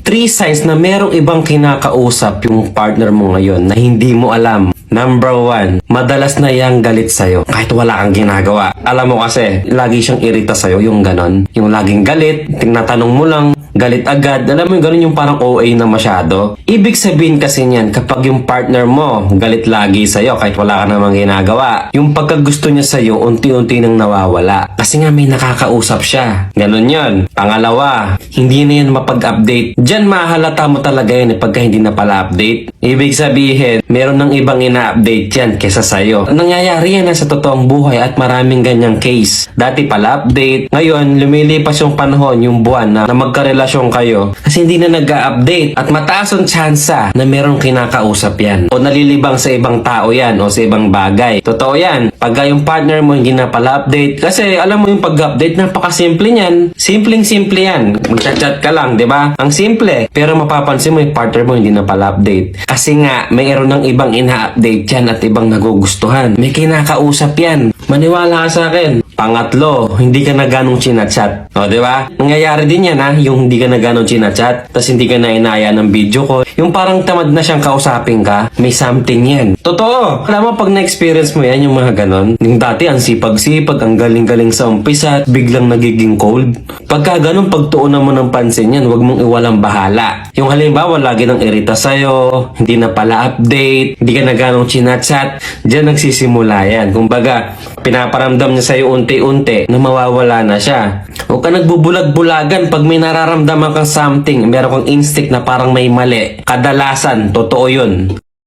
3 signs na merong ibang kinakausap yung partner mo ngayon na hindi mo alam. Number 1, madalas na yang galit sa'yo kahit wala kang ginagawa. Alam mo kasi, lagi siyang irita sa'yo yung ganon. Yung laging galit, tinatanong mo lang, galit agad. Alam mo yung ganon, yung parang OA na masyado. Ibig sabihin kasi niyan, kapag yung partner mo galit lagi sa'yo kahit wala ka namang ginagawa, yung pagkagusto niya sa'yo, unti-unti nang nawawala. Kasi nga may nakakausap siya. Ganon yun. Pangalawa, hindi na yan mapag-update. Diyan mahalata mo talaga yun pagka hindi na pala update. Ibig sabihin, meron ng ibang ina-update yan kesa sa'yo. Nangyayari yan sa totoong buhay at maraming ganyang case. Dati pala update, ngayon lumilipas yung panahon, yung buwan na magkarelasyon kayo kasi hindi na nag-update at mataas ang tsansa na merong kinakausap yan o nalilibang sa ibang tao yan o sa ibang bagay. Totoo yan. Pagka yung partner mo hindi na pala update kasi alam mo yung pag-update napakasimple niyan. Simpleng-simple yan. Magchat-chat ka lang, di ba? Ang simple. Pero mapapansin mo yung partner mo hindi na pala update. Kasi nga, mayroon ng ibang ina-update yan at ibang nagugustuhan. May kinakausap yan. Maniwala ka sa akin. Pangatlo, hindi ka na ganong chinachat. O, di ba? Nangyayari din yan, ha? Yung hindi ka na ganong chinachat, tapos hindi ka na inaya ng video call. Yung parang tamad na siyang kausapin ka, may something yan. Totoo! Alam mo, pag na-experience mo yan, yung mga ganon, yung dati, ang sipag-sipag, ang galing-galing sa umpisa, at biglang nagiging cold. Pagka ganon, pagtuunan mo ng pansin yan, wag mong iwalang bahala. Yung halimbawa, lagi nang irita sa'yo, hindi na pala update, hindi ka na ganong chinachat, dyan nagsisimula yan. Kumbaga, pinaparamdam niya sa'yo unti-unti na mawawala na siya. Huwag ka nagbubulag-bulagan pag may nararamdaman kang something, meron kang instinct na parang may mali. Kadalasan, totoo yun.